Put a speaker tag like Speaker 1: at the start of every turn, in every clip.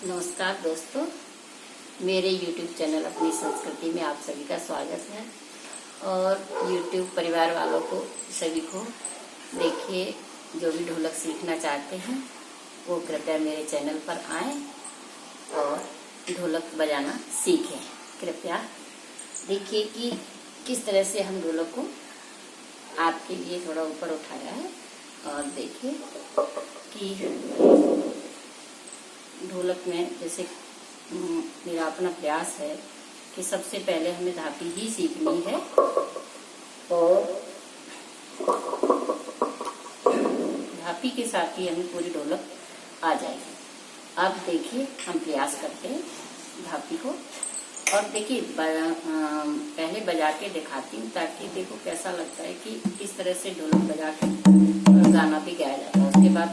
Speaker 1: नमस्कार दोस्तों, मेरे YouTube चैनल अपनी संस्कृति में आप सभी का स्वागत है। और YouTube परिवार वालों को सभी को देखिए, जो भी ढोलक सीखना चाहते हैं वो कृपया मेरे चैनल पर आएं और ढोलक बजाना सीखें। कृपया देखिए कि किस तरह से हम ढोलक को आपके लिए थोड़ा ऊपर उठाया है। और देखिए कि ढोलक में जैसे मेरा अपना प्रयास है कि सबसे पहले हमें धापी ही सीखनी है और धापी के साथ ही हमें पूरी ढोलक आ जाएगी। अब देखिए हम प्रयास करते हैं धापी को, और देखिए पहले बजा के दिखाती हूँ ताकि देखो कैसा लगता है कि किस तरह से ढोलक बजा के गाना भी गाया जाता है। उसके बाद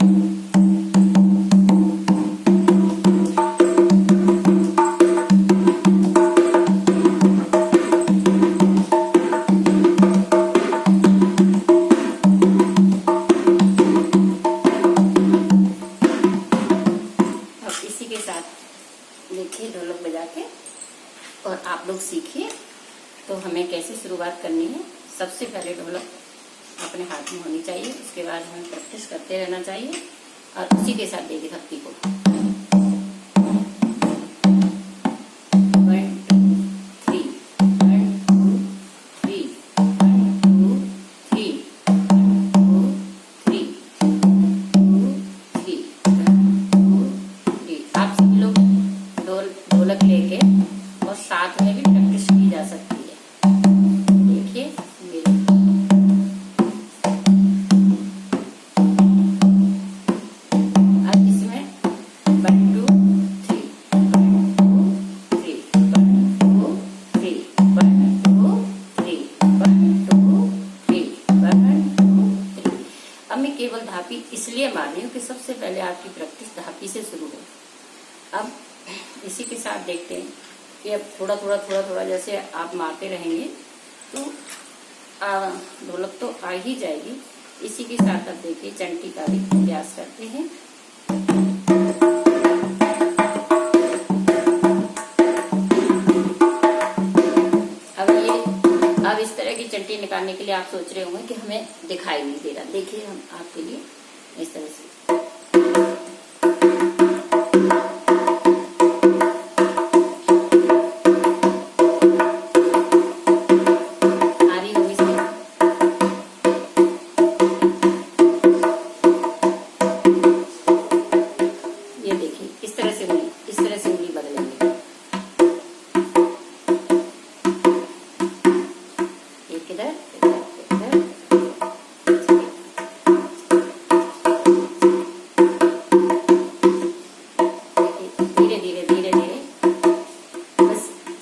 Speaker 1: देखिए ढोलक बजा के और आप लोग सीखिए। तो हमें कैसे शुरुआत करनी है, सबसे पहले ढोलक अपने हाथ में होनी चाहिए, उसके बाद हमें प्रैक्टिस करते रहना चाहिए और उसी के साथ देखिए धक्की को 1 2 3 1 2 3 1 2 3 1 2 3 आप सब लोग ढोलक लेके और साथ में भी प्रैक्टिस की जा सकती है। देखिए अब इसमें 1 2 3 1 2 3 1 2 3 1 2 3 1 2 3 1 2 3। अब मैं केवल धापी इसलिए मार रही हूँ कि सबसे पहले आपकी प्रैक्टिस धापी से शुरू हो। अब इसी के साथ देखते हैं कि अब थोड़ा थोड़ा जैसे आप मारते रहेंगे तो ढोलक तो आ ही जाएगी। इसी के साथ अब देखिए चंटी का भी प्रयास करते हैं। अब इस तरह की चंटी निकालने के लिए आप सोच रहे होंगे कि हमें दिखाई नहीं दे रहा। देखिए हम आपके लिए इस तरह से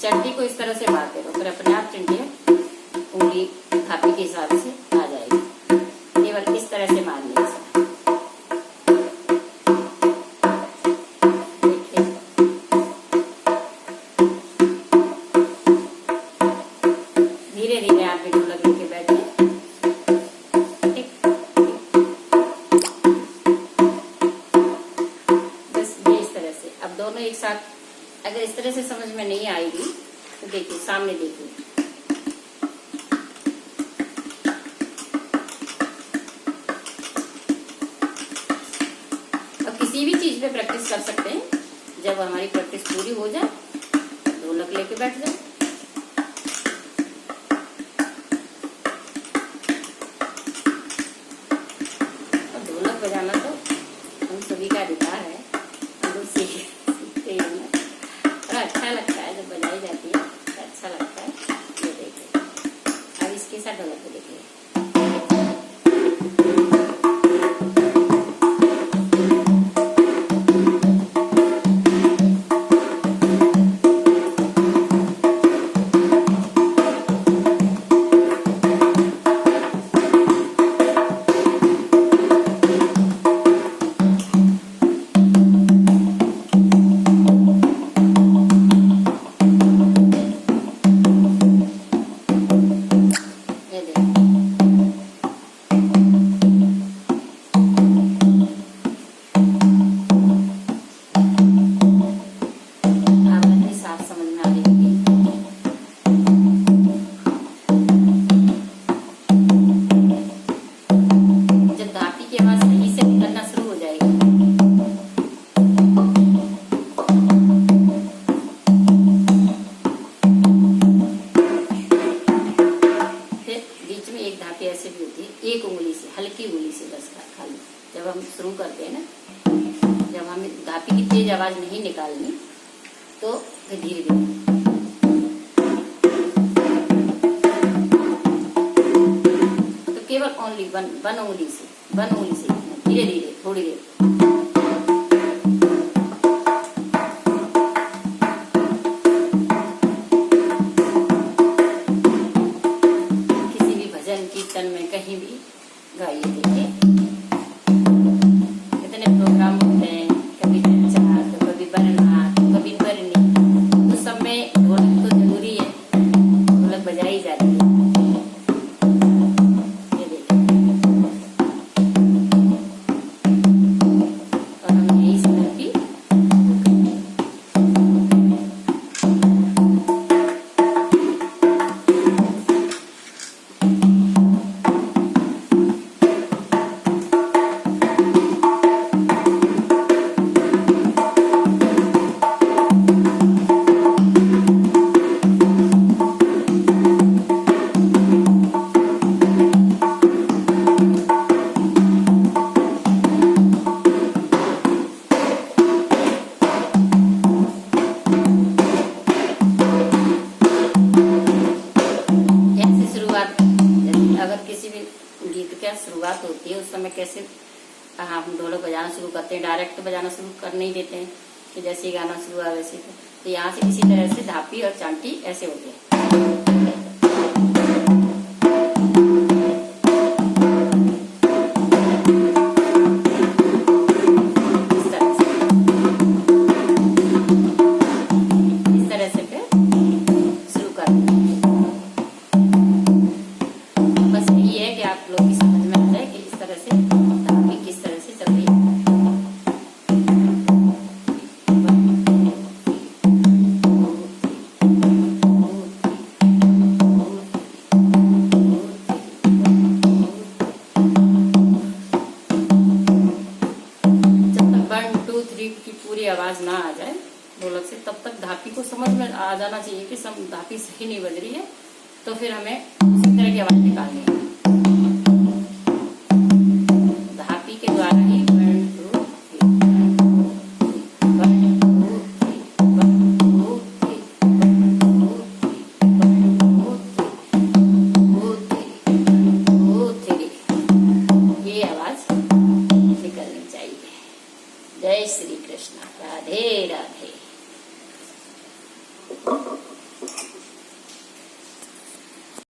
Speaker 1: चंटी को इस तरह से मारते रहो, फिर अपने आप चंटियां उंगली धापी के हिसाब से आ जाएगी। केवल इस तरह से मारनी है। धीरे धीरे आप भी ढोलक लेके बैठे। बस ये इस तरह से अब दोनों एक साथ। अगर इस तरह से समझ में नहीं आएगी तो देखिए सामने देखिए। अब किसी भी चीज पे प्रैक्टिस कर सकते हैं। जब हमारी प्रैक्टिस पूरी हो जाए ढोलक लेके बैठ जाए। और ढोलक बजाना तो हम सभी का अधिकार है, हम सीखते हैं। अच्छा लगता है जब बजाई जाती है, अच्छा लगता है। ये देखिए अब इसके साथ ढोलक को देखिए। जब हमें धापी की तेज आवाज नहीं निकालनी तो फिर धीरे धीरे, तो केवल ओनली वन उंगली से धीरे धीरे थोड़ी देर। किसी भी भजन कीर्तन में कहीं भी गाइए। देखिए कितने प्रोग्राम होते हैं, कभी चचा तो कभी बरना तो कभी बरनी, तो सब में ढोलक तो जरूरी है, ढोलक बजाई जाती है। ये देखिए, और हम यही तरह की अगर किसी भी गीत की शुरुआत होती है उस समय कैसे हम ढोलक बजाना शुरू करते हैं, डायरेक्ट बजाना शुरू कर नहीं देते हैं कि जैसे ही गाना शुरू हुआ वैसे। तो यहाँ से इसी तरह से धापी और चांटी ऐसे होते हैं। इस तरह से फिर शुरू कर दें। बस यही है कि आप लोग की समझ में आ जाए कि इस तरह से धापी किस तरह से चल रही है। जब तक 1 2 3 की पूरी आवाज ना आ जाए ढोलक से, तब तक धापी को समझ में आ जाना चाहिए कि सब धापी सही नहीं बज रही है, तो फिर हमें उसी तरह की आवाज निकालनी है। धापी के द्वारा ही 1 2 3 ये आवाज निकलनी चाहिए। जय श्री कृष्ण। राधे राधे।